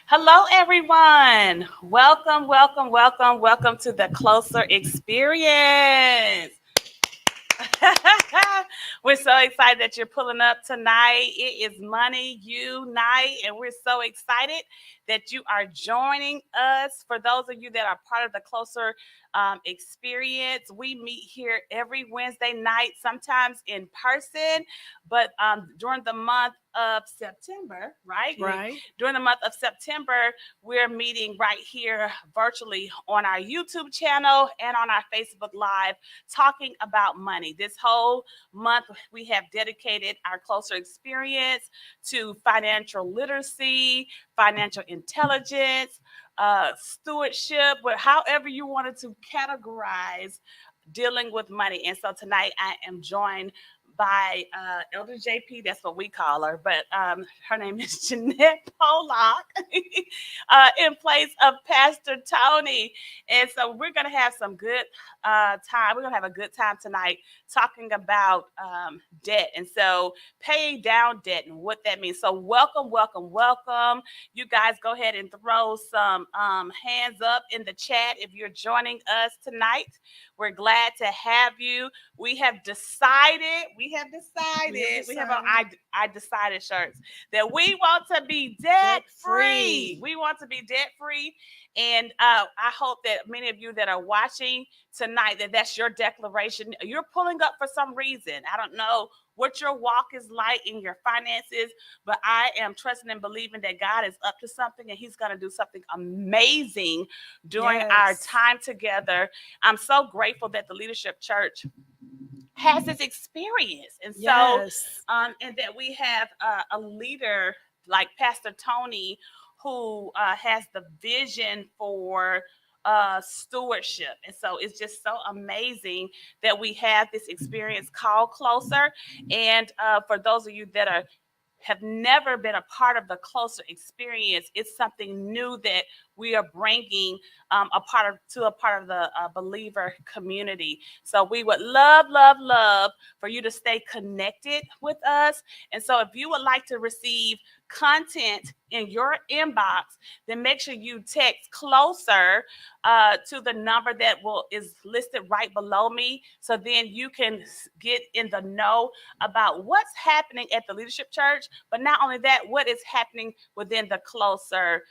Hello, everyone. Welcome to the Closer Experience. We're so excited that you're pulling up tonight. It is Money Unite, and we're so excited that you are joining us. For those of you that are part of the Closer Experience, we meet here every Wednesday night, sometimes in person, but during the month of September, right? Right. During the month of September, we're meeting right here virtually on our YouTube channel and on our Facebook Live talking about money. This whole month, we have dedicated our Closer Experience to financial literacy, financial intelligence, stewardship, however you wanted to categorize dealing with money. And so tonight I am joined by Elder JP, that's what we call her, but her name is Jeanette Pollock, in place of Pastor Tony. And so we're going to have some good time. We're going to have a good time tonight talking about debt. And so paying down debt and what that means. So welcome. You guys go ahead and throw some hands up in the chat if you're joining us tonight. We're glad to have you. We have on I decided shirts that we want to be debt free. We want to be debt free. And I hope that many of you that are watching tonight, that's your declaration. You're pulling up for some reason. I don't know what your walk is like in your finances, but I am trusting and believing that God is up to something and he's going to do something amazing during our time together. I'm so grateful that the Leadership Church has this experience. And so, and that we have a leader like Pastor Tony who has the vision for stewardship. And so it's just so amazing that we have this experience called Closer. And for those of you that have never been a part of the Closer Experience, it's something new that we are bringing a part of the believer community. So we would love for you to stay connected with us. And so if you would like to receive content in your inbox, then make sure you text Closer to the number that is listed right below me. So then you can get in the know about what's happening at the Leadership Church, but not only that, what is happening within the Closer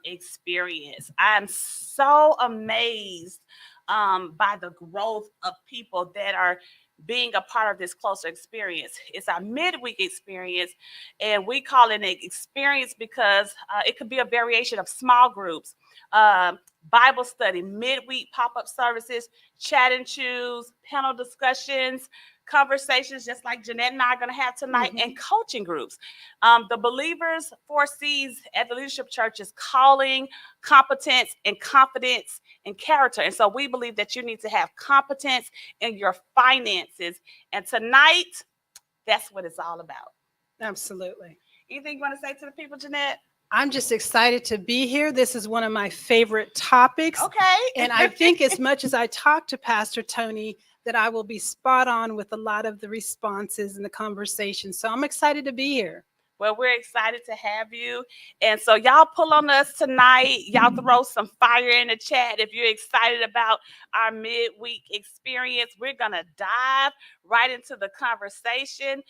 experience. I'm so amazed by the growth of people that are being a part of this Closer experience. It's our midweek experience, and we call it an experience because it could be a variation of small groups, Bible study, midweek pop-up services, chat and choose, panel discussions, conversations just like Jeanette and I are going to have tonight, and coaching groups. The believers 4C's at the Leadership Church is calling, competence, and confidence and character. And so we believe that you need to have competence in your finances. And tonight, that's what it's all about. Absolutely. Anything you want to say to the people, Jeanette? I'm just excited to be here. This is one of my favorite topics. Okay. And I think as much as I talk to Pastor Tony, that I will be spot on with a lot of the responses and the conversation. So I'm excited to be here. Well, we're excited to have you. And so y'all pull on us tonight. Y'all throw some fire in the chat if you're excited about our midweek experience. We're going to dive right into the conversation.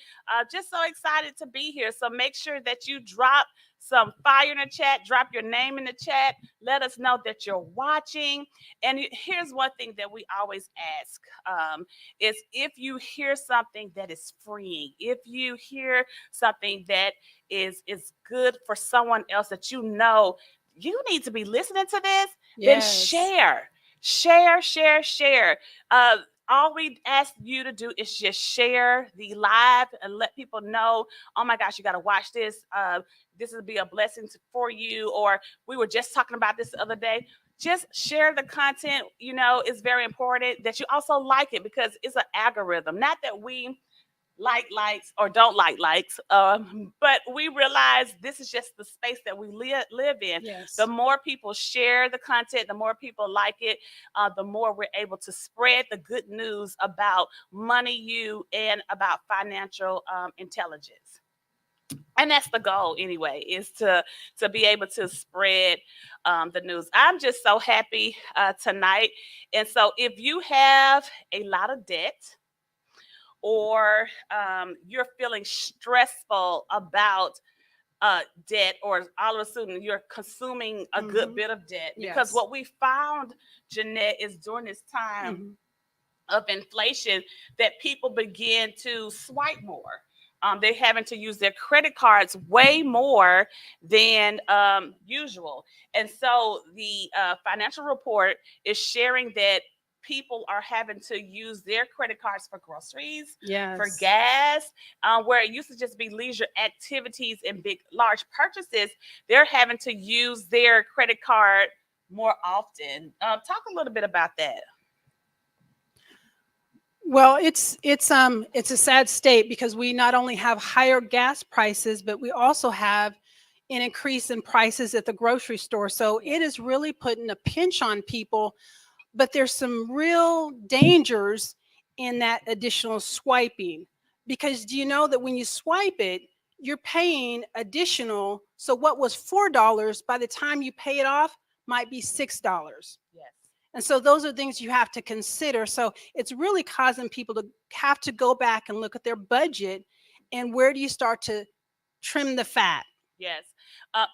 Just so excited to be here. So make sure that you drop some fire in the chat, drop your name in the chat, let us know that you're watching. And here's one thing that we always ask is if you hear something that is freeing, if you hear something that is good for someone else that you know you need to be listening to this, then share. All we ask you to do is just share the live and let people know, oh my gosh, you got to watch this. This will be a blessing for you. Or we were just talking about this the other day. Just share the content. It's very important that you also like it because it's an algorithm. Not that we like likes or don't like likes, but we realize this is just the space that we live in. The more people share the content, the more people like it, the more we're able to spread the good news about money, and about financial intelligence. And that's the goal anyway, is to be able to spread the news. I'm just so happy tonight. And so if you have a lot of debt, or you're feeling stressful about debt, or all of a sudden you're consuming a good bit of debt, because Yes. what we found, Jeanette, is during this time of inflation that people begin to swipe more. They're having to use their credit cards way more than usual. And so the financial report is sharing that people are having to use their credit cards for groceries, for Yes. gas, where it used to just be leisure activities and big, large purchases. They're having to use their credit card more often. Talk a little bit about that. Well, it's a sad state because we not only have higher gas prices, but we also have an increase in prices at the grocery store. So it is really putting a pinch on people, but there's some real dangers in that additional swiping. Because do you know that when you swipe it, you're paying additional. So what was $4 by the time you pay it off might be $6. Yes. And so those are things you have to consider. So it's really causing people to have to go back and look at their budget, and where do you start to trim the fat? Yes.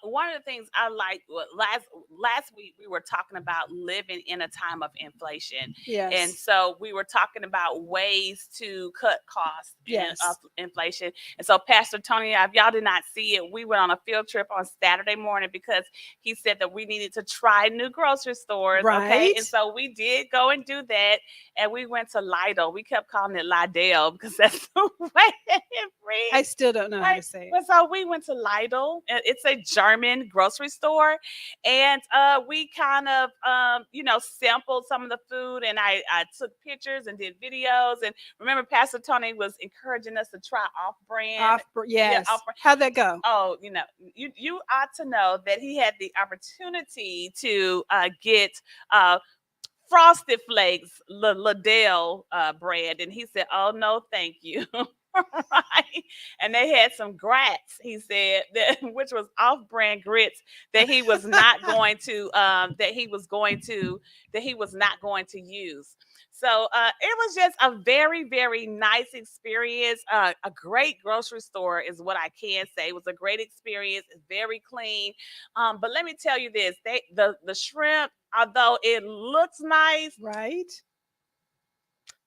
One of the things I like, last week we were talking about living in a time of inflation, and Yes. so we were talking about ways to cut costs of Yes. inflation. And so Pastor Tony, if y'all did not see it, we went on a field trip on Saturday morning because he said that we needed to try new grocery stores. Okay, Right. and so we did go and do that, and we went to Lidl. We kept calling it Lidl because that's the way it reads. I still don't know how to say it. But so we went to Lidl. It's a German grocery store, and we kind of sampled some of the food, and I took pictures and did videos. And remember, Pastor Tony was encouraging us to try off-brand. Yes. Yeah, off-brand. How'd that go? Oh, you ought to know that he had the opportunity to get Frosted Flakes, Liddell brand, and he said, "Oh no, thank you." Right, and they had some grats. He said that, which was off-brand grits, that he was not going to that he was not going to use. So it was just a very, very nice experience. A great grocery store is what I can say. It was a great experience. It's very clean. But let me tell you this: the shrimp, although it looks nice, Right.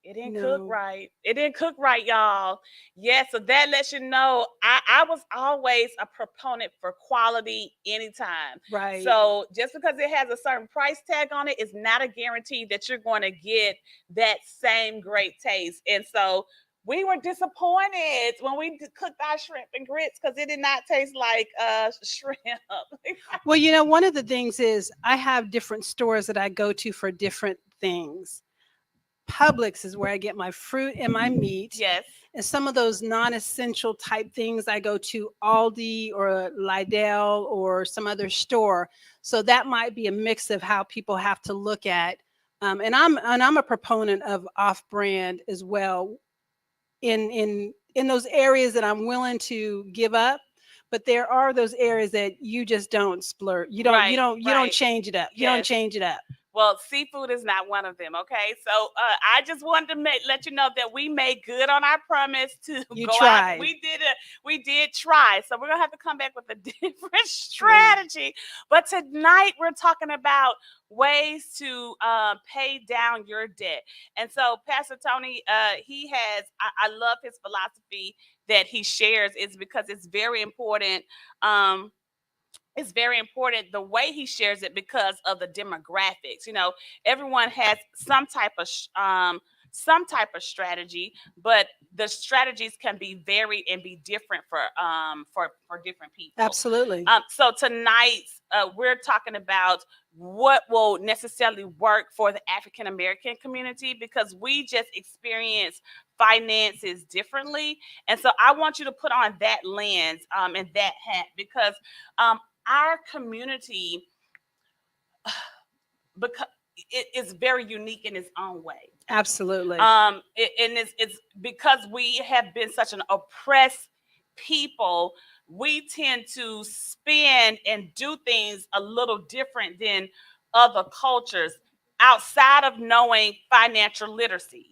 it didn't cook right. It didn't cook right, y'all. Yeah, so that lets you know I was always a proponent for quality anytime. Right. So just because it has a certain price tag on it is not a guarantee that you're going to get that same great taste. And so we were disappointed when we cooked our shrimp and grits because it did not taste like shrimp. Well, one of the things is I have different stores that I go to for different things. Publix is where I get my fruit and my meat. Yes. And some of those non-essential type things I go to Aldi or Lidl or some other store. So that might be a mix of how people have to look at. And I'm a proponent of off-brand as well in those areas that I'm willing to give up. But there are those areas that you just don't splurge. You don't change it up. You don't change it up. Well, seafood is not one of them. Okay, so I just wanted to let you know that we made good on our promise to go out. We did try. So we're gonna have to come back with a different strategy. But tonight we're talking about ways to pay down your debt. And so Pastor Tony, he has. I love his philosophy that he shares. Is because it's very important. It's very important the way he shares it because of the demographics. Everyone has some type of strategy, but the strategies can be varied and be different for different people. Absolutely. So tonight we're talking about what will necessarily work for the African American community, because we just experience finances differently. And so I want you to put on that lens and that hat, because our community, because it is very unique in its own way. Absolutely. And it's because we have been such an oppressed people we tend to spend and do things a little different than other cultures outside of knowing financial literacy,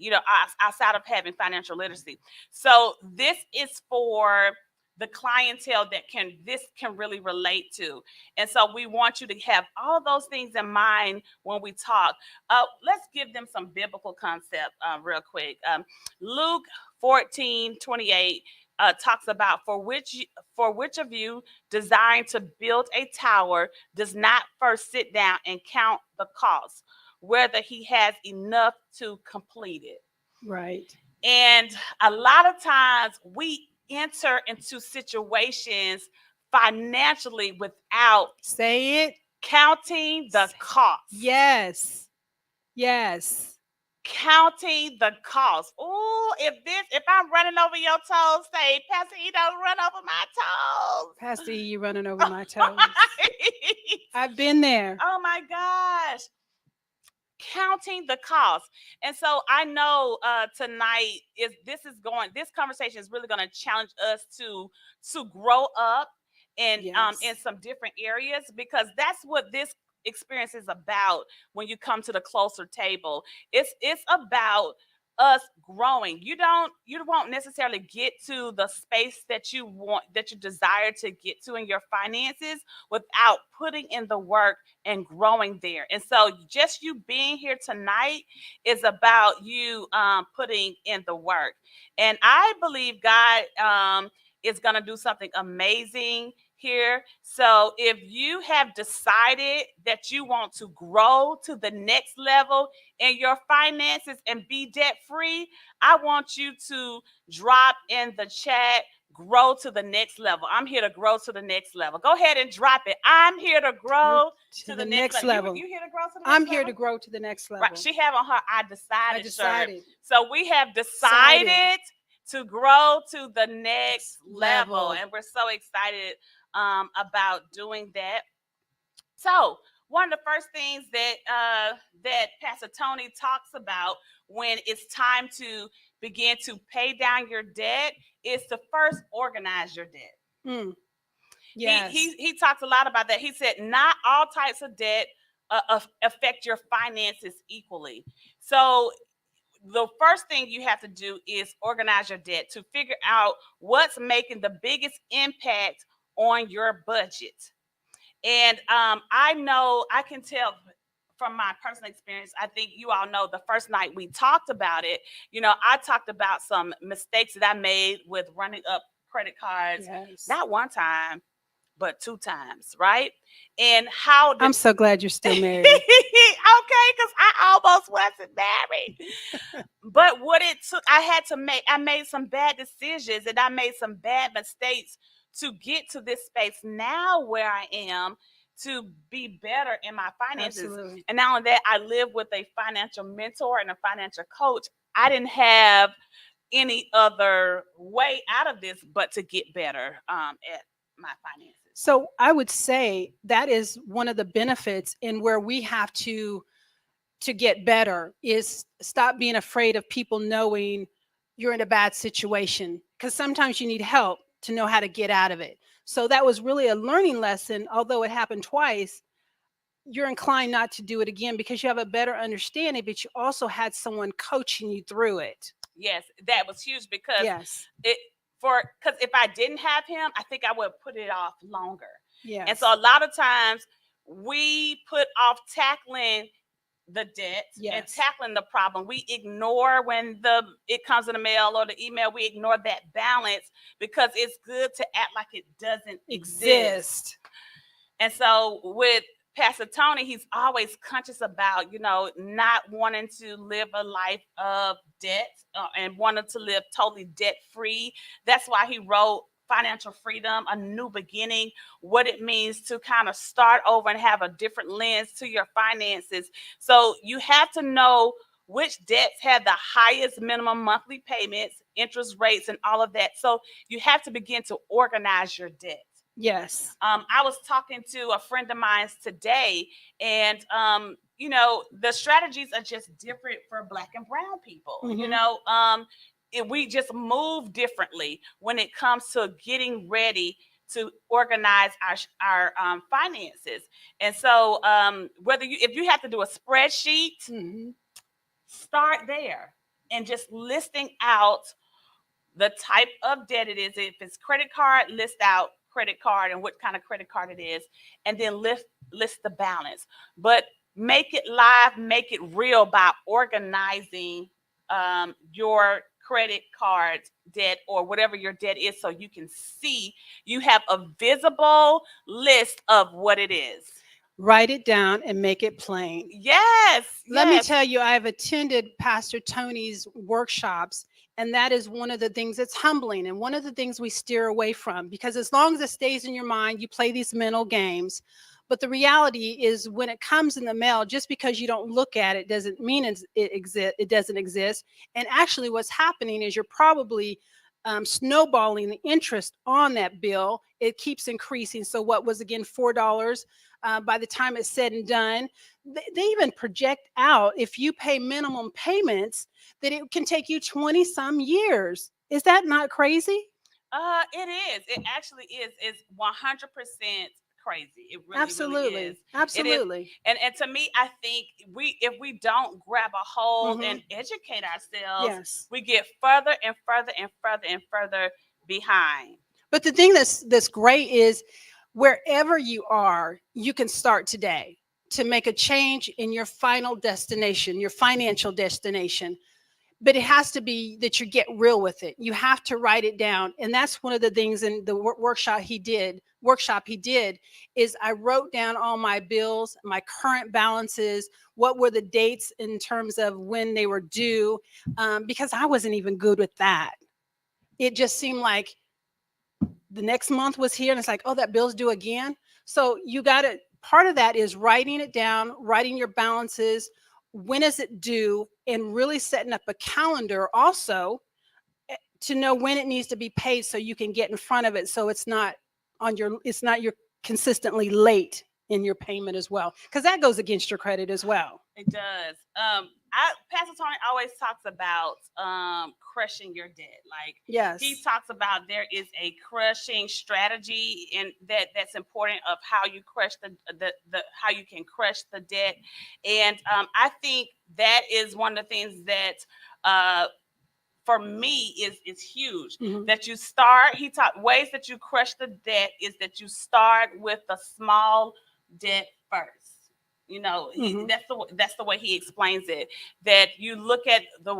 outside of having financial literacy. So this is for the clientele that this can really relate to. And so we want you to have all those things in mind when we talk. Let's give them some biblical concept real quick. Luke 14:28 talks about for which of you desiring to build a tower does not first sit down and count the cost, whether he has enough to complete it. Right. And a lot of times we enter into situations financially without counting the cost. Yes. Counting the cost. Oh, if I'm running over your toes, say, Pastor E, don't run over my toes. Pastor E, you running over my toes. I've been there. Oh my gosh. Counting the cost. And so I know tonight this conversation is really going to challenge us to grow up in some different areas, because that's what this experience is about. When you come to the closer table, it's about us growing. You won't necessarily get to the space that you desire to get to in your finances without putting in the work and growing there. And so just you being here tonight is about you putting in the work. And I believe God is going to do something amazing here. So if you have decided that you want to grow to the next level in your finances and be debt free, I want you to drop in the chat, grow to the next level. I'm here to grow to the next level. Go ahead and drop it. I'm here to grow to the next level. You here to grow to the next level? I'm here to grow to the next level. Right. She have on her I decided shirt. So we have decided to grow to the next level. And we're so excited about doing that. So one of the first things that Pastor Tony talks about when it's time to begin to pay down your debt is to first organize your debt. Yes. He talks a lot about that. He said not all types of debt affect your finances equally. So the first thing you have to do is organize your debt to figure out what's making the biggest impact on your budget. And I can tell from my personal experience, I think you all know the first night we talked about it, I talked about some mistakes that I made with running up credit cards, not one time, but 2 times, right? And I'm so glad you're still married. Okay, because I almost wasn't married. But what it took, I made some bad decisions and I made some bad mistakes to get to this space now where I am, to be better in my finances. Absolutely. And not only that, I live with a financial mentor and a financial coach. I didn't have any other way out of this but to get better at my finances. So I would say that is one of the benefits in where we have to get better is stop being afraid of people knowing you're in a bad situation, because sometimes you need help to know how to get out of it. So that was really a learning lesson. Although it happened twice, you're inclined not to do it again because you have a better understanding, but you also had someone coaching you through it. Yes, that was huge because because if I didn't have him, I think I would put it off longer. Yes. And so a lot of times we put off tackling the debt and tackling the problem. We ignore when it comes in the mail or the email. We ignore that balance because it's good to act like it doesn't exist. And so with Pastor Tony, he's always conscious about, not wanting to live a life of debt and wanting to live totally debt free. That's why he wrote Financial Freedom, A New Beginning, what it means to kind of start over and have a different lens to your finances. So you have to know which debts have the highest minimum monthly payments, interest rates, and all of that. So you have to begin to organize your debt. Yes. I was talking to a friend of mine today, and the strategies are just different for Black and brown people. Mm-hmm. We just move differently when it comes to getting ready to organize our finances. And so whether if you have to do a spreadsheet, start there and just listing out the type of debt it is. If it's credit card, list out credit card and what kind of credit card it is, and then list the balance. But make it live, make it real by organizing your credit card debt or whatever your debt is, so you can see, you have a visible list of what it is. Write it down and make it plain. Yes. Let me tell you, I've attended Pastor Tony's workshops, and that is one of the things that's humbling and one of the things we steer away from, because as long as it stays in your mind, you play these mental games. But the reality is, when it comes in the mail, just because you don't look at it doesn't mean it doesn't exist. And actually what's happening is you're probably snowballing the interest on that bill. It keeps increasing. So what was, again, $4, by the time it's said and done, they even project out, if you pay minimum payments, that it can take you 20 some years. Is that not crazy? It is. It actually is. It's 100% crazy. It really, Absolutely. really is. Absolutely. It is. And to me, I think if we don't grab a hold and educate ourselves, Yes. we get further and further and further and further behind. But the thing that's great is, wherever you are, you can start today to make a change in your final destination, your financial destination. But it has to be that you get real with it. You have to write it down. And that's one of the things in the workshop he did is I wrote down all my bills, my current balances, what were the dates in terms of when they were due, because I wasn't even good with that. It just seemed like the next month was here and it's like, oh, that bill's due again. So you got to, part of that is writing it down, writing your balances, when is it due, and really setting up a calendar also to know when it needs to be paid, so you can get in front of it, so it's not you're consistently late in your payment as well, because that goes against your credit as well. It does. Pastor Tony always talks about crushing your debt. Like, yes, he talks about there is a crushing strategy, and that's important, of how you crush the how you can crush the debt. And I think that is one of the things that for me is huge. That you start. He taught ways that you crush the debt is that you start with a small debt first. You know, that's the way he explains it. That you look at the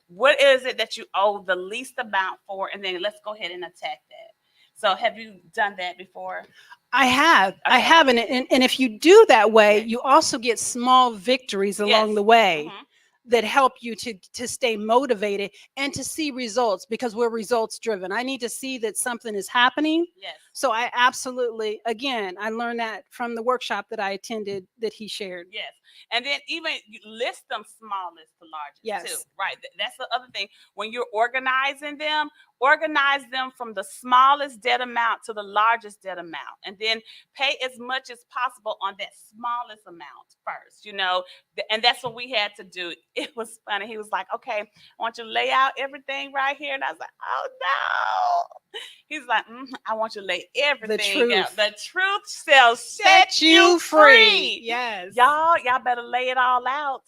what is it that you owe the least amount for, and then let's go ahead and attack that. So have you done that before? I have. Okay. I have. And if you do that way, you also get small victories along the way that help you to stay motivated and to see results, because we're results driven. I need to see that something is happening. Yes. So I absolutely, again, I learned that from the workshop that I attended that he shared. Yes. And then even you list them smallest to largest too. Right. That's the other thing. When you're organizing them, organize them from the smallest debt amount to the largest debt amount. And then pay as much as possible on that smallest amount first, you know. And that's what we had to do. It was funny. He was like, okay, I want you to lay out everything right here. And I was like, oh no. He's like, I want you to lay everything out. The truth shall set you free. Yes. Y'all better lay it all out.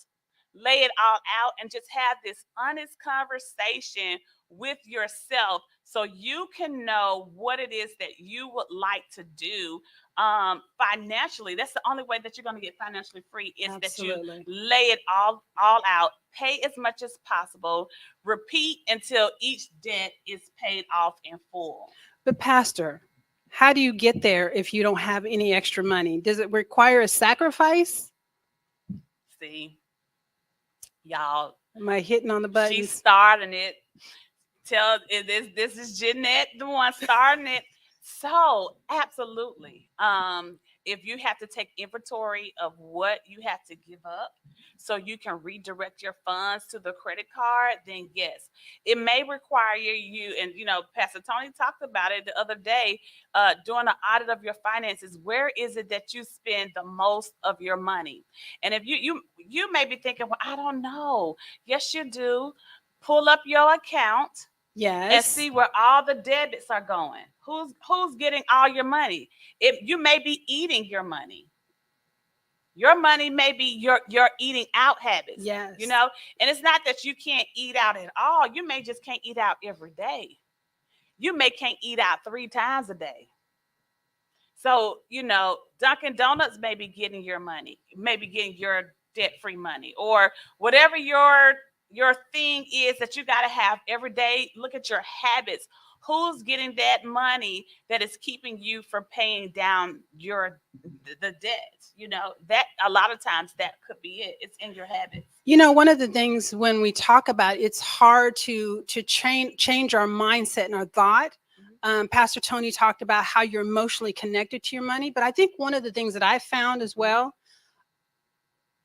Lay it all out and just have this honest conversation with yourself, so you can know what it is that you would like to do financially. That's the only way that you're going to get financially free, is that you lay it all out, pay as much as possible, repeat until each debt is paid off in full. But Pastor, how do you get there if you don't have any extra money? Does it require a sacrifice? See, y'all, am I hitting on the buttons? She's starting it. This is Jeanette, the one starting it. So absolutely. If you have to take inventory of what you have to give up so you can redirect your funds to the credit card, then yes, it may require you. And you know, Pastor Tony talked about it the other day, doing an audit of your finances. Where is it that you spend the most of your money? And if you may be thinking, well, I don't know. Yes, you do. Pull up your account and Yes. see where all the debits are going. Who's getting all your money? If you may be eating your money may be your eating out habits. Yes. And it's not that you can't eat out at all. You may just can't eat out every day. You may can't eat out 3 times a day. So, Dunkin' Donuts may be getting your money, maybe getting your debt-free money, or whatever your thing is that you got to have every day. Look at your habits. Who's getting that money that is keeping you from paying down the debt? That a lot of times that could be it. It's in your habits. One of the things when we talk about it's hard to change our mindset and our thought. Pastor Tony talked about how you're emotionally connected to your money, but I think one of the things that I found as well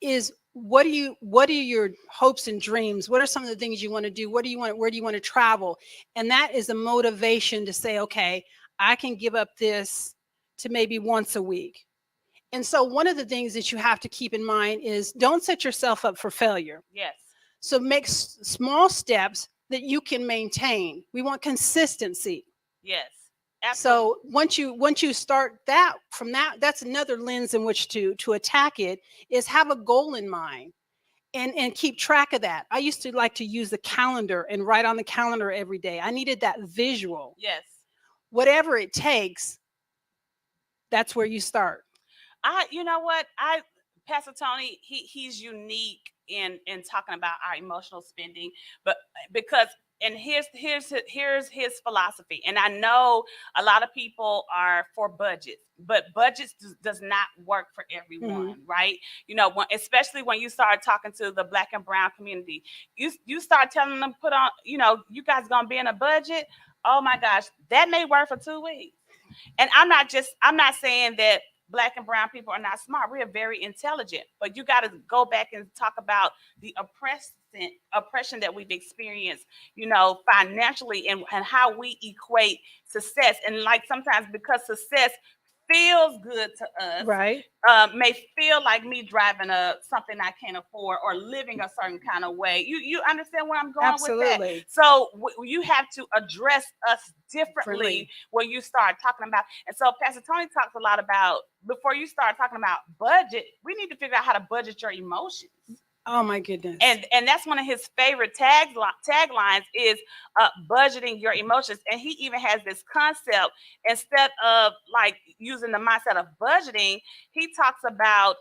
is what are your hopes and dreams? What are some of the things you want to do? Where do you want to travel? And that is a motivation to say, okay, I can give up this to maybe once a week. And so one of the things that you have to keep in mind is don't set yourself up for failure. Yes. So make small steps that you can maintain. We want consistency. Yes. Absolutely. So once you start that's another lens in which to attack it, is have a goal in mind and keep track of that. I used to like to use the calendar and write on the calendar every day. I needed that visual. Yes. Whatever it takes, that's where you start. You know what? Pastor Tony, he's unique in talking about our emotional spending, but because and here's his philosophy. And I know a lot of people are for budgets, but budgets does not work for everyone, right? Especially when you start talking to the Black and brown community, you start telling them put on, you guys gonna be in a budget. Oh my gosh, that may work for 2 weeks. And I'm not saying that Black and brown people are not smart. We are very intelligent, but you got to go back and talk about the oppression that we've experienced, financially, and how we equate success. And like sometimes because success feels good to us, right? May feel like me driving something I can't afford or living a certain kind of way. You understand where I'm going Absolutely. with that? So you have to address us differently when you start talking about. And so Pastor Tony talks a lot about, before you start talking about budget, we need to figure out how to budget your emotions. Oh my goodness. And that's one of his favorite taglines is budgeting your emotions. And he even has this concept, instead of like using the mindset of budgeting, he talks about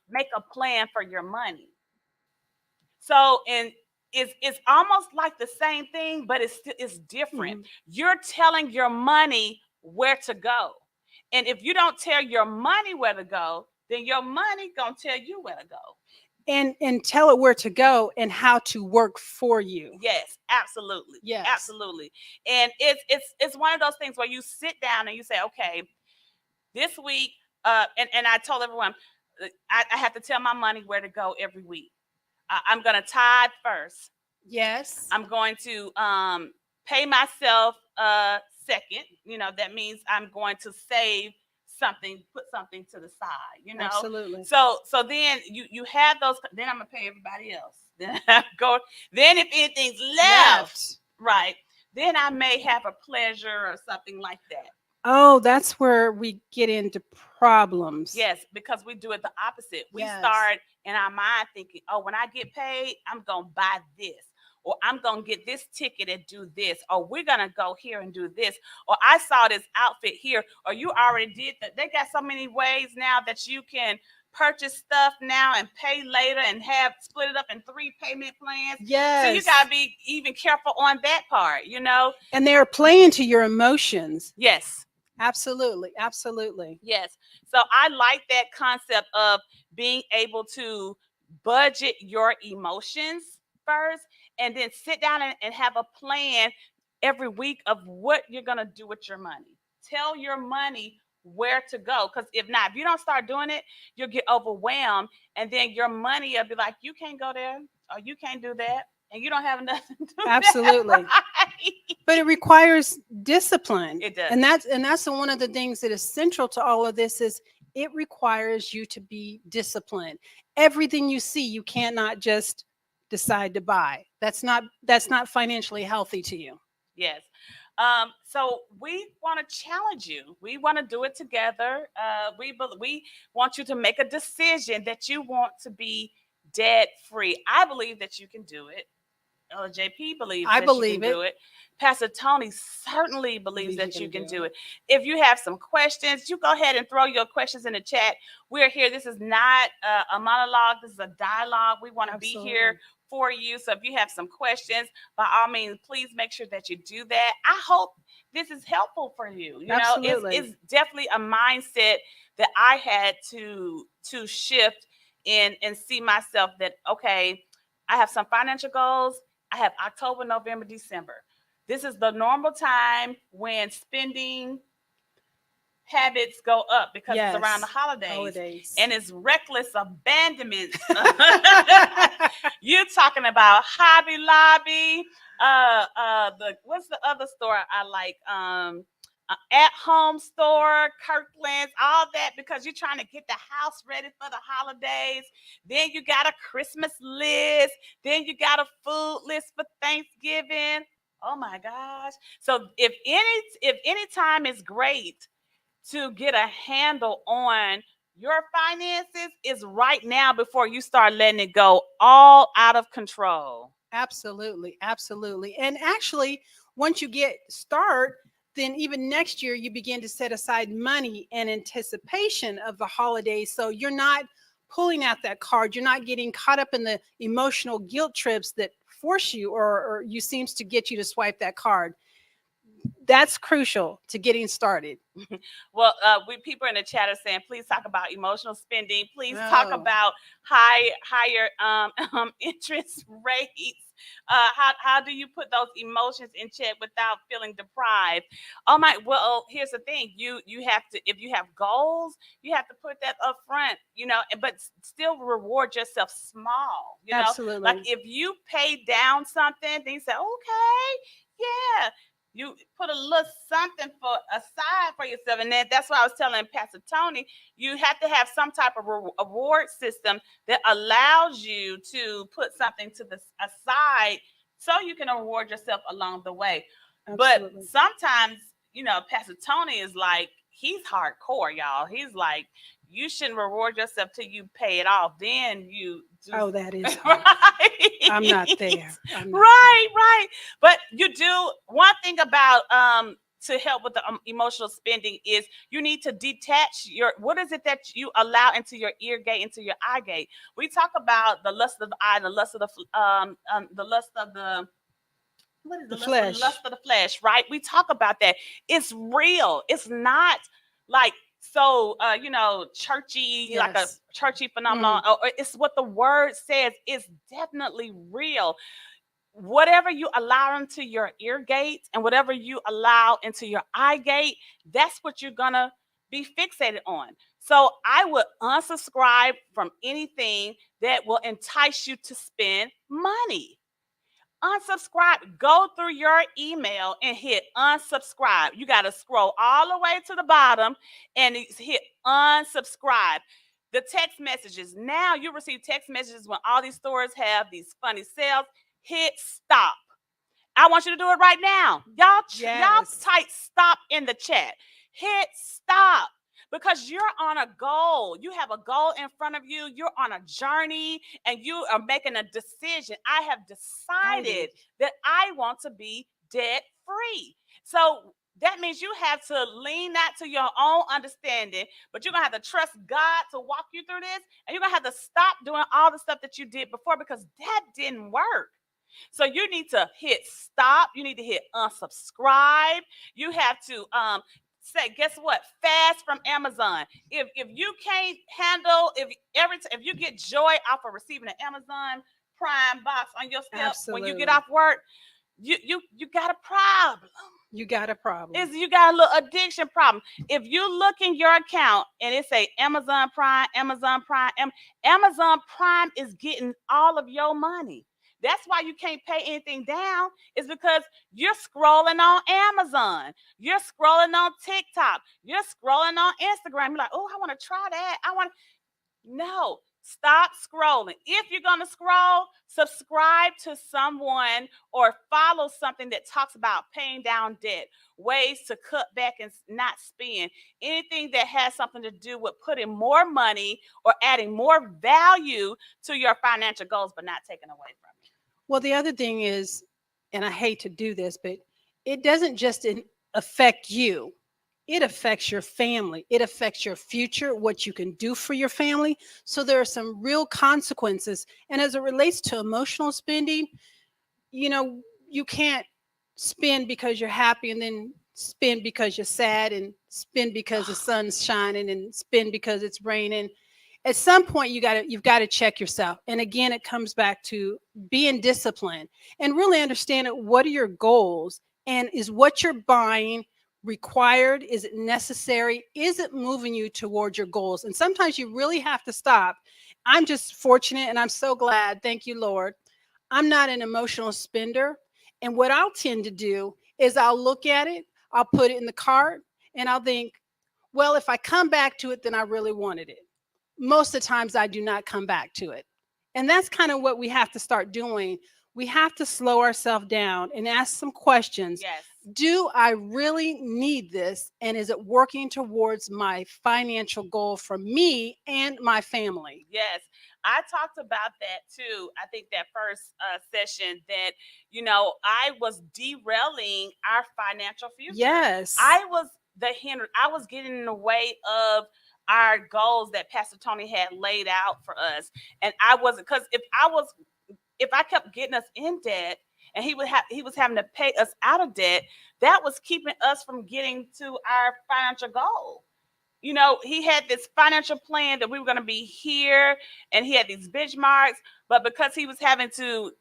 make a plan for your money. So, and it's almost like the same thing, but it's different. You're telling your money where to go. And if you don't tell your money where to go, then your money gonna tell you where to go. And tell it where to go and how to work for you. Yes, absolutely. Yes. Absolutely. And it's one of those things where you sit down and you say, okay, this week, and I told everyone, I have to tell my money where to go every week. I'm going to tithe first. Yes. I'm going to pay myself second. That means I'm going to save something, put something to the side, Absolutely. So then you have those, then I'm gonna pay everybody else. Then if anything's left, right, then I may have a pleasure or something like that. Oh, that's where we get into problems. Yes, because we do it the opposite. We start in our mind thinking, oh, when I get paid, I'm gonna buy this, or I'm going to get this ticket and do this, or we're going to go here and do this, or I saw this outfit here, or you already did that. They got so many ways now that you can purchase stuff now and pay later and have split it up in 3 payment plans. Yes. So you got to be even careful on that part, And they're playing to your emotions. Yes. Absolutely. Absolutely. Yes. So I like that concept of being able to budget your emotions first, and then sit down and have a plan every week of what you're going to do with your money. Tell your money where to go, because if not, if you don't start doing it, you'll get overwhelmed, and then your money will be like, you can't go there, or you can't do that, and you don't have nothing to do. Absolutely. Right. But it requires discipline. It does. And that's one of the things that is central to all of this is it requires you to be disciplined. Everything you see, you cannot just decide to buy. That's not financially healthy to you. Yes. So we want to challenge you. We want to do it together. We want you to make a decision that you want to be debt free. I believe that you can do it. JP believes I that you can believe do it. it. Pastor Tony certainly believes Believes you that you can can do do it. it. If you have some questions, you go ahead and throw your questions in the chat. We're here. This is not a monologue. This is a dialogue. We want to be here Absolutely. for you. So if you have some questions, by all means, please make sure that you do that. I hope this is helpful for you. You know, Absolutely. it's definitely a mindset that I had to shift in and see myself that, okay, I have some financial goals. I have October, November, December. This is the normal time when spending habits go up because it's around the Yes. holidays. And it's reckless abandonment. Holidays. You're talking about Hobby Lobby, the what's the other store I like? At home store, Kirkland's, all that, because you're trying to get the house ready for the holidays. Then you got a Christmas list. Then you got a food list for Thanksgiving. Oh my gosh. So if any time is great to get a handle on your finances, is right now before you start letting it go all out of control. Absolutely, absolutely. And actually, once you get start, then even next year you begin to set aside money in anticipation of the holidays. So you're not pulling out that card. You're not getting caught up in the emotional guilt trips that force you or you seems to get you to swipe that card. That's crucial to getting started. Well, we people in the chat are saying, please talk about emotional spending. Please talk Oh, about higher interest rates. How do you put those emotions in check without feeling deprived? Oh my! Well, here's the thing: you have to, if you have goals, you have to put that up front. You know, but still reward yourself small. You know, like absolutely. if you pay down something, then you say, okay, yeah, you put a little something for aside for yourself. And that's what I was telling Pastor Tony. You have to have some type of reward system that allows you to put something to the aside so you can reward yourself along the way. But Absolutely. sometimes, Pastor Tony is like, he's hardcore, y'all. He's like, you shouldn't reward yourself till you pay it off. Then you do. Oh, that is hard. Right. I'm not there. I'm not Right. But you do one thing about to help with the emotional spending is you need to detach your, what is it that you allow into your ear gate, into your eye gate. We talk about the lust of the eye, the lust of the lust of the, what is The the lust of the flesh. lust of the flesh, right? We talk about that. It's real. It's not like so churchy, like a Yes. churchy phenomenon. Or it's what the word says. It's definitely real. Whatever you allow into your ear gate and whatever you allow into your eye gate, that's what you're gonna be fixated on. So I would unsubscribe from anything that will entice you to spend money. Unsubscribe. Go through your email and hit unsubscribe. You got to scroll all the way to the bottom and hit unsubscribe. The text messages. Now you receive text messages when all these stores have these funny sales. Hit stop. I want you to do it right now. Y'all Yes. type stop in the chat. Hit stop because you're on a goal. You have a goal in front of you. You're on a journey and you are making a decision. I have decided that I want to be debt free. So that means you have to lean not to your own understanding, but you're going to have to trust God to walk you through this. And you're going to have to stop doing all the stuff that you did before because that didn't work. So you need to hit stop. You need to hit unsubscribe. You have to say, guess what? Fast from Amazon. If you can't handle, if you get joy off of receiving an Amazon Prime box on your step when you get Absolutely. off work, you got a problem. You got a problem. You got a little addiction problem. If you look in your account and it say Amazon Prime, Amazon Prime is getting all of your money. That's why you can't pay anything down. Is because you're scrolling on Amazon, you're scrolling on TikTok, you're scrolling on Instagram. You're like, oh, I want to try that. No, Stop scrolling. If you're going to scroll, subscribe to someone or follow something that talks about paying down debt, ways to cut back and not spend, anything that has something to do with putting more money or adding more value to your financial goals, but not taking away from it. Well, the other thing is, and I hate to do this, but it doesn't just affect you. It affects your family. It affects your future, what you can do for your family. So there are some real consequences. And as it relates to emotional spending, you can't spend because you're happy and then spend because you're sad and spend because the sun's shining and spend because it's raining. At some point you've got to check yourself. And again, it comes back to being disciplined and really understanding what are your goals, and is what you're buying required? Is it necessary? Is it moving you towards your goals? And sometimes you really have to stop. I'm just fortunate and I'm so glad, thank you Lord, I'm not an emotional spender. And what I'll tend to do is I'll look at it, I'll put it in the cart, and I'll think, well, if I come back to it, then I really wanted it. Most of the times I do not come back to it. And that's kind of what we have to start doing. We have to slow ourselves down and ask some questions. Yes. Do I really need this? And is it working towards my financial goal for me and my family? Yes. I talked about that too. I think that first session that, I was derailing our financial future. Yes. I was I was getting in the way of our goals that Pastor Tony had laid out for us. And I wasn't, because if I kept getting us in debt and he was having to pay us out of debt, that was keeping us from getting to our financial goal. He had this financial plan that we were going to be here and he had these benchmarks, but because he was having to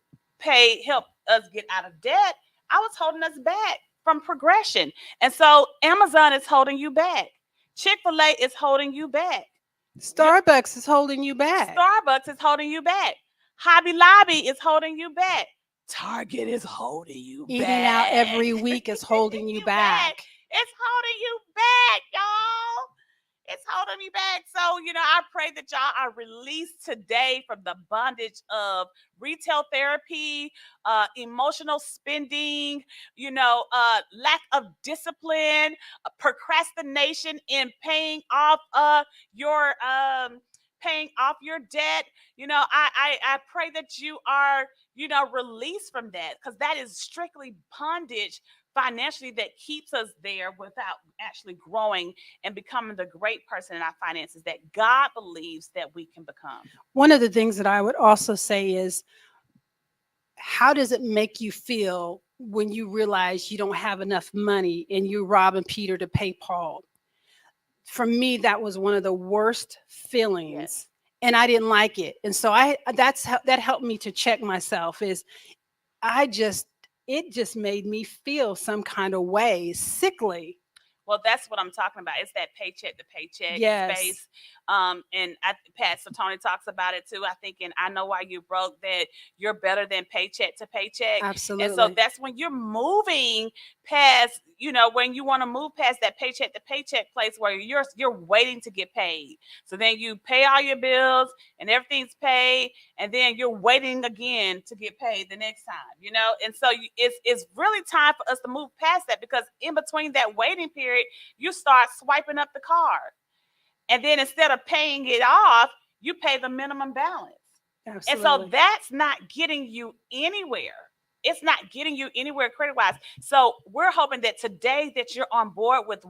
help us get out of debt, I was holding us back from progression. And so Amazon is holding you back. Chick-fil-A is holding you back. Starbucks is holding you back. Starbucks is holding you back. Hobby Lobby is holding you back. Target is holding you back. Eating out every week is holding you back. It's holding you back, y'all. It's holding me back. So, I pray that y'all are released today from the bondage of retail therapy, emotional spending, lack of discipline, procrastination in your paying off your debt. I pray that you are, released from that, because that is strictly bondage financially that keeps us there without actually growing and becoming the great person in our finances that God believes that we can become. One of the things that I would also say is, how does it make you feel when you realize you don't have enough money and you're robbing Peter to pay Paul? For me, that was one of the worst feelings. Yes. And I didn't like it. And so that helped me to check myself. It just made me feel some kind of way, sickly. Well, that's what I'm talking about. It's that paycheck to paycheck space. And Pastor Tony talks about it too. I think, and I Know Why You Broke, that you're better than paycheck to paycheck. Absolutely. And so that's when you're moving past, when you want to move past that paycheck to paycheck place where you're waiting to get paid. So then you pay all your bills and everything's paid, and then you're waiting again to get paid the next time, And so it's really time for us to move past that, because in between that waiting period, you start swiping up the card. And then instead of paying it off, you pay the minimum balance. Absolutely. And so that's not getting you anywhere. It's not getting you anywhere credit-wise. So we're hoping that today that you're on board with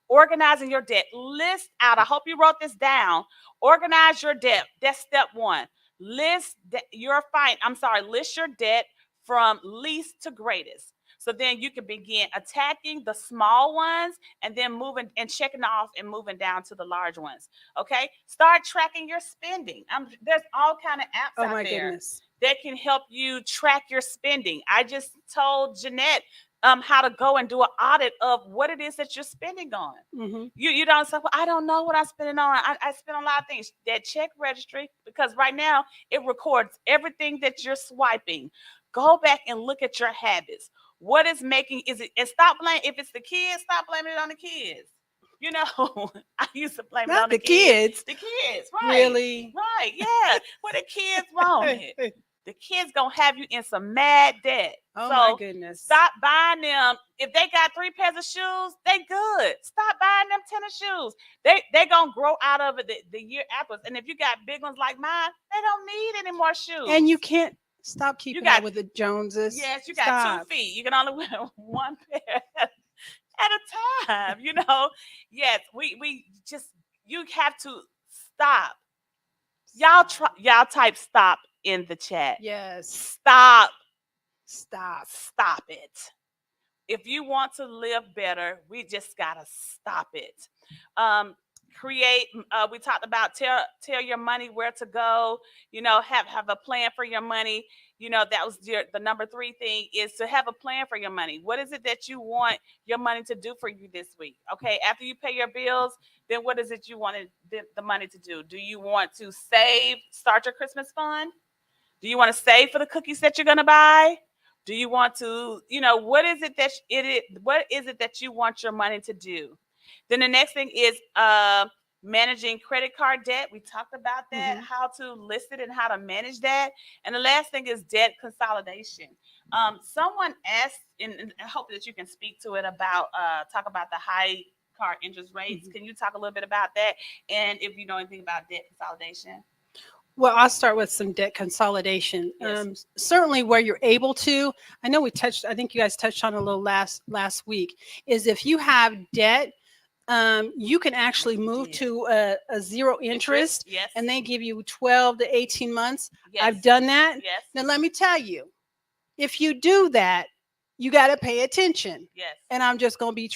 organizing your debt. List out. I hope you wrote this down. Organize your debt. That's step one. List your debt from least to greatest. So then you can begin attacking the small ones and then moving and checking off and moving down to the large ones. Okay. Start tracking your spending. There's all kind of apps out there goodness. that can help you track your spending. I just told Jeanette how to go and do an audit of what it is that you're spending on. Mm-hmm. You don't say, well, I don't know what I'm spending on. I spend on a lot of things. That check registry, because right now it records everything that you're swiping. Go back and look at your habits. What is making, and stop blaming, if it's the kids, stop blaming it on the kids. You know, I used to blame it Not on the the kids. kids. The kids, right? Really? Right, yeah. Well, the kids want it. The kids gonna have you in some mad debt. Oh my So goodness. stop buying them. If they got 3 pairs of shoes, they good. Stop buying them tennis shoes. They gonna grow out of it the year afterwards. And if you got big ones like mine, they don't need any more shoes. And you can't stop You keeping got up with the Joneses. yes, you got Stop. 2 feet. You can only wear one pair at a time. You know. Yes, we just you have to stop. Y'all type stop in the chat. Yes. Stop. Stop. Stop it. If you want to live better, we just gotta stop it. Create. We talked about tell your money where to go. You know, have a plan for your money. You know, that was the number 3 thing is to have a plan for your money. What is it that you want your money to do for you this week? Okay, after you pay your bills, then what is it you wanted the money to do? Do you want to save? Start your Christmas fund? Do you want to save for the cookies that you're gonna buy? Do you want to, what is it that what is it that you want your money to do? Then the next thing is managing credit card debt. We talked about that, how to list it and how to manage that. And the last thing is debt consolidation. Someone asked, and I hope that you can speak to it about talk about the high card interest rates. Can you talk a little bit about that? And if you know anything about debt consolidation? Well, I'll start with some debt consolidation. Yes. Certainly, where you're able to. I know I think you guys touched on a little last week. Is if you have debt, you can actually move to a zero interest, Yes. and they give you 12 to 18 months. Yes. I've done that. Yes. Now, let me tell you, if you do that, you got to pay attention. Yes. And I'm just going to be.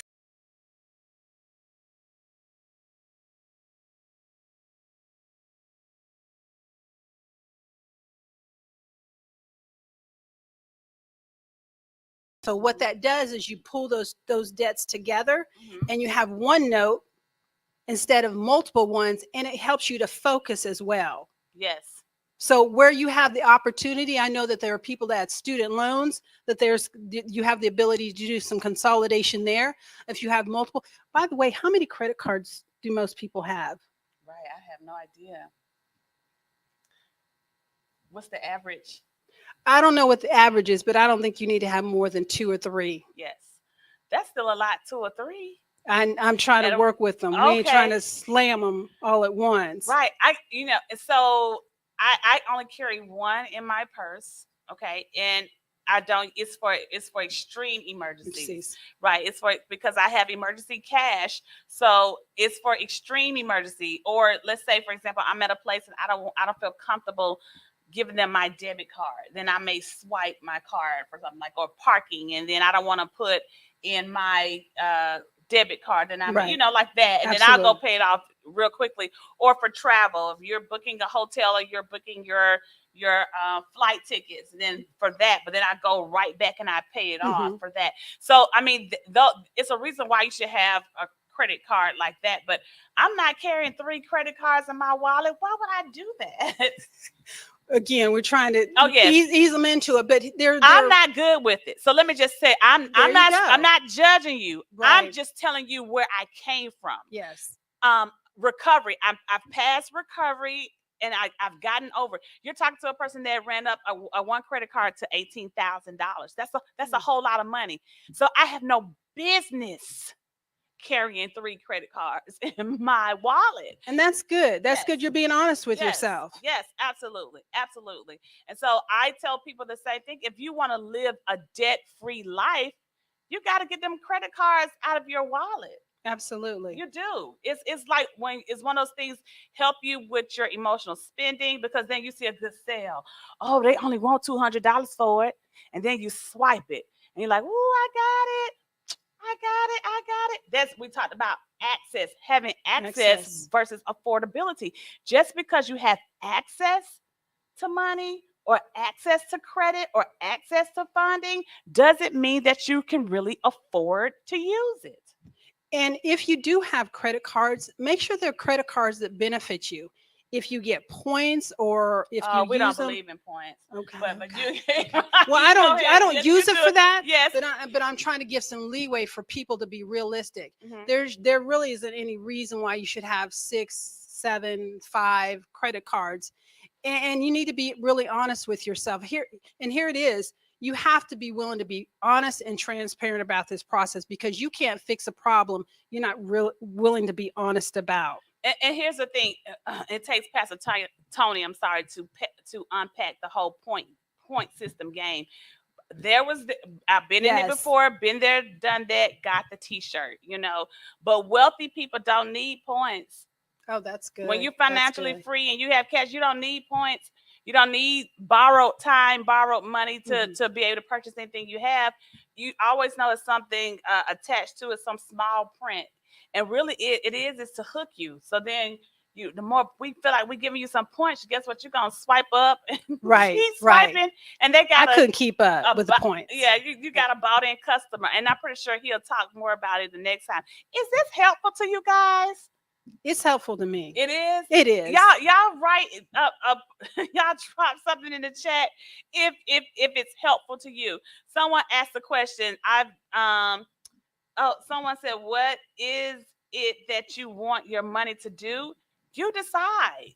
So what that does is you pull those debts together, and you have one note instead of multiple ones, and it helps you to focus as well. Yes. So where you have the opportunity, I know that there are people that have student loans, that you have the ability to do some consolidation there. If you have multiple, by the way, how many credit cards do most people have? Right, I have no idea. What's the average? I don't know what the average is, but I don't think you need to have more than 2 or 3. Yes, that's still a lot. 2 or 3. I'm trying to work with them. We ain't trying to slam them all at once. Right. So I only carry one in my purse. Okay, and I don't. It's for extreme emergencies. Right. It's because I have emergency cash, so it's for extreme emergency. Or let's say, for example, I'm at a place and I don't feel comfortable giving them my debit card. Then I may swipe my card for something like or parking, and then I don't want to put in my debit card. Then like that, and then I'll go pay it off real quickly. Or for travel, if you're booking a hotel or you're booking your flight tickets, and then for that, but then I go right back and I pay it off for that. So I mean, it's a reason why you should have a credit card like that. But I'm not carrying 3 credit cards in my wallet. Why would I do that? Again, we're trying to ease them into it, but I'm not good with it. So let me just say, I'm not judging you. Right. I'm just telling you where I came from. Yes. Recovery. I've passed recovery, and I've gotten over. You're talking to a person that ran up a one credit card to $18,000. That's a whole lot of money. So I have no business carrying 3 credit cards in my wallet. And that's good. That's good. You're being honest with yourself. Yes, absolutely. Absolutely. And so I tell people the same thing. If you want to live a debt-free life, you got to get them credit cards out of your wallet. Absolutely. You do. It's like when it's one of those things help you with your emotional spending, because then you see a good sale. Oh, they only want $200 for it. And then you swipe it and you're like, oh, I got it. We talked about access, having access versus affordability. Just because you have access to money or access to credit or access to funding doesn't mean that you can really afford to use it. And if you do have credit cards, make sure they're credit cards that benefit you. if you get points or if you We don't use them. believe in points. Okay. But you, Okay. Well, you go ahead. I don't Yes, use you it do for that. Yes. But I'm trying to give some leeway for people to be realistic. Mhm. There really isn't any reason why you should have 6, 7, 5 credit cards, and you need to be really honest with yourself. Here it is. You have to be willing to be honest and transparent about this process, because you can't fix a problem you're not real willing to be honest about. And here's the thing: it takes Pastor Tony, I'm sorry, to unpack the whole point system game. I've been in it Yes. before, been there, done that, got the T-shirt, But wealthy people don't need points. Oh, that's good. When you're That's financially good. free and you have cash, you don't need points. You don't need borrowed time, borrowed money to be able to purchase anything you have. You always know it's something attached to it, some small print. And really, it is to hook you. So then the more we feel like we're giving you some points, guess what? You're gonna swipe up and Right, keep right. swiping, and they got I couldn't keep up with the points. Yeah, you got a bought in customer, and I'm pretty sure he'll talk more about it the next time. Is this helpful to you guys? It's helpful to me. It is. It is. Y'all write up. Y'all drop something in the chat if it's helpful to you. Someone asked the question. Someone said, "What is it that you want your money to do?" You decide.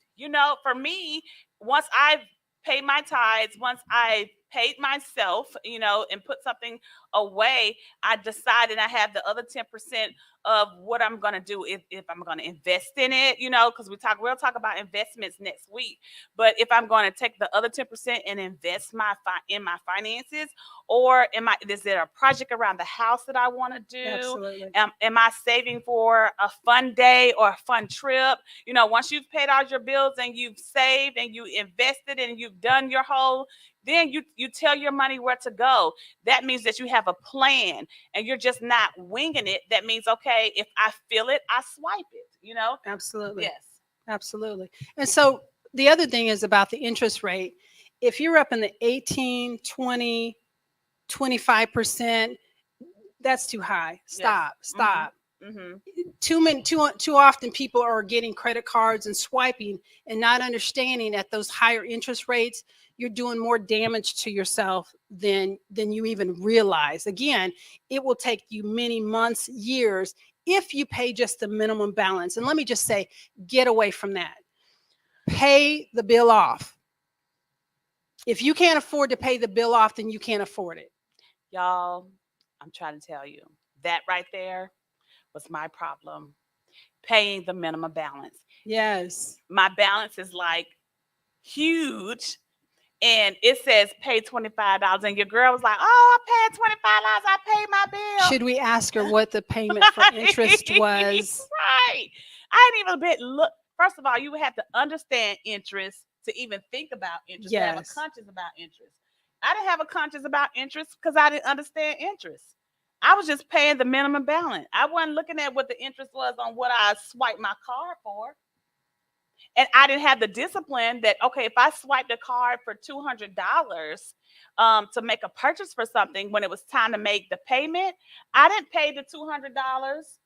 For me, once I've paid my tithes, once I paid myself, and put something away, I decided I have the other 10% of what I'm going to do if I'm going to invest in it, because we'll talk about investments next week. But if I'm going to take the other 10% and invest in my finances, or is there a project around the house that I want to do? Absolutely. Am I saving for a fun day or a fun trip? Once you've paid all your bills and you've saved and you invested and you've done your whole, then you tell your money where to go. That means that you have a plan and you're just not winging it. That means, okay, if I feel it, I swipe it, Absolutely. Yes. Absolutely. And so the other thing is about the interest rate. If you're up in the 18, 20, 25%, that's too high. Stop. Yes. Stop. Mm-hmm. Too often people are getting credit cards and swiping and not understanding at those higher interest rates, you're doing more damage to yourself than you even realize. Again, it will take you many months, years, if you pay just the minimum balance. And let me just say, get away from that. Pay the bill off. If you can't afford to pay the bill off, then you can't afford it. Y'all, I'm trying to tell you, that right there was my problem. Paying the minimum balance. Yes. My balance is like huge, and it says pay $25, and your girl was like, "Oh, I paid $25. I paid my bill." Should we ask her what the payment for interest was? Right. I didn't even look. First of all, you would have to understand interest to even think about interest. To have a conscience about interest. I didn't have a conscience about interest because I didn't understand interest. I was just paying the minimum balance. I wasn't looking at what the interest was on what I swiped my card for. And I didn't have the discipline that, okay, if I swiped a card for $200 to make a purchase for something, when it was time to make the payment, I didn't pay the $200.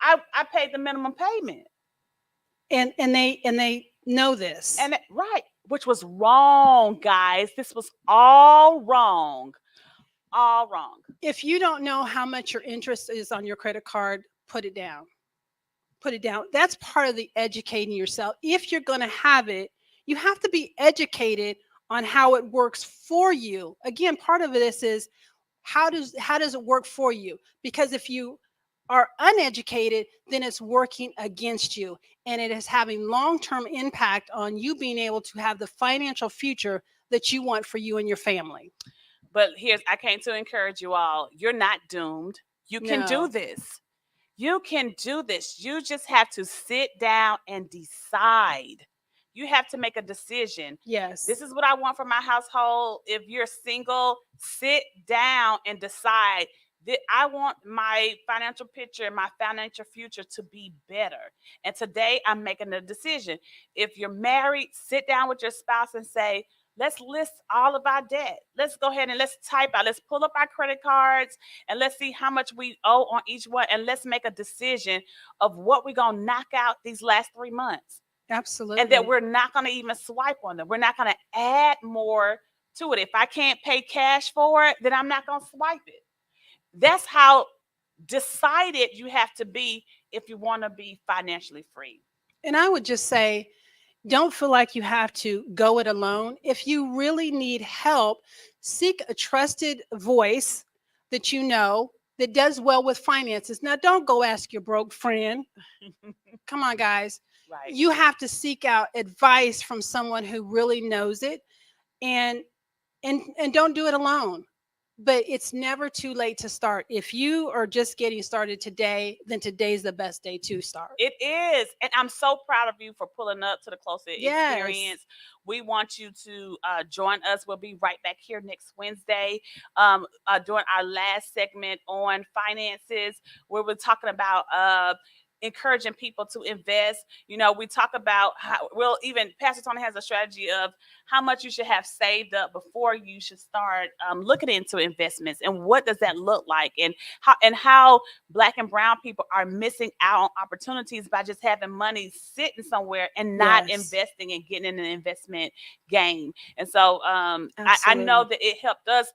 I paid the minimum payment. And they know this. Right, which was wrong, guys. This was all wrong. All wrong. If you don't know how much your interest is on your credit card, put it down. Put it down. That's part of the educating yourself. If you're going to have it, you have to be educated on how it works for you. Again, part of this is how does it work for you? Because if you are uneducated, then it's working against you, and it is having long-term impact on you being able to have the financial future that you want for you and your family. But I came to encourage you all. You're not doomed. You can do this. You can do this. You just have to sit down and decide. You have to make a decision. Yes. This is what I want for my household. If you're single, sit down and decide that I want my financial picture, my financial future to be better. And today I'm making a decision. If you're married, sit down with your spouse and say, let's list all of our debt. Let's go ahead and let's pull up our credit cards and let's see how much we owe on each one. And let's make a decision of what we're going to knock out these last 3 months. Absolutely. And that we're not going to even swipe on them. We're not going to add more to it. If I can't pay cash for it, then I'm not going to swipe it. That's how decided you have to be if you want to be financially free. And I would just say, don't feel like you have to go it alone. If you really need help, seek a trusted voice that you know that does well with finances. Now, don't go ask your broke friend. Come on, guys. Right. You have to seek out advice from someone who really knows it, and and don't do it alone. But it's never too late to start. If you are just getting started today, then today's the best day to start. It is. And I'm so proud of you for pulling up to the Closer Yes. Experience. We want you to join us. We'll be right back here next Wednesday during our last segment on finances, where we're talking about encouraging people to invest. You know, we talk about how, well, even Pastor Tony has a strategy of how much you should have saved up before you should start looking into investments, and what does that look like, and how Black and brown people are missing out on opportunities by just having money sitting somewhere and not Yes. investing and getting in an investment game. And so I know that it helped us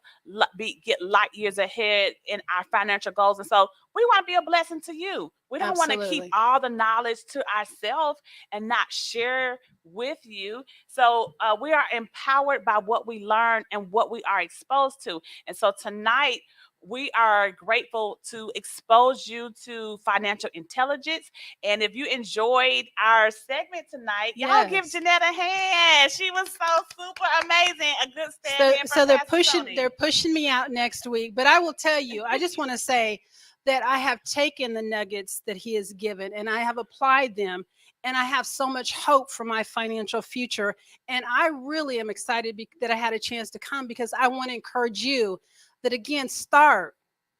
get light years ahead in our financial goals. And so we want to be a blessing to you. We don't want to keep Absolutely. all the knowledge to ourselves and not share with you. So we are empowered by what we learn and what we are exposed to. And so tonight, we are grateful to expose you to financial intelligence. And if you enjoyed our segment tonight, y'all give Yes. Jeanette a hand. She was so super amazing. A good So, stand-in for so they're Pastor pushing Tony. they're pushing me out next week. But I will tell you, I just want to say that I have taken the nuggets that he has given and I have applied them, and I have so much hope for my financial future. And I really am excited that I had a chance to come, because I want to encourage you that, again,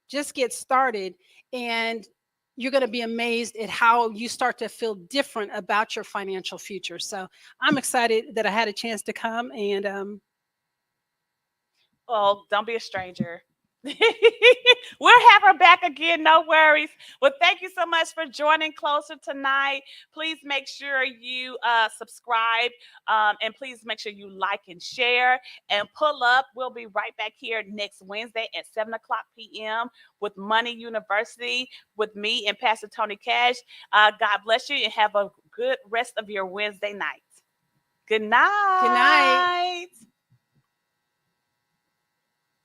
just get started, and you're going to be amazed at how you start to feel different about your financial future. So I'm excited that I had a chance to come, and Well, don't be a stranger. We'll have her back again, no worries. Well, thank you so much for joining Closer tonight. Please make sure you subscribe, and please make sure you like and share and pull up. We'll be right back here next Wednesday at 7 o'clock p.m. with Money University with me and Pastor Tony Cash. God bless you and have a good rest of your Wednesday night. Good night. good night.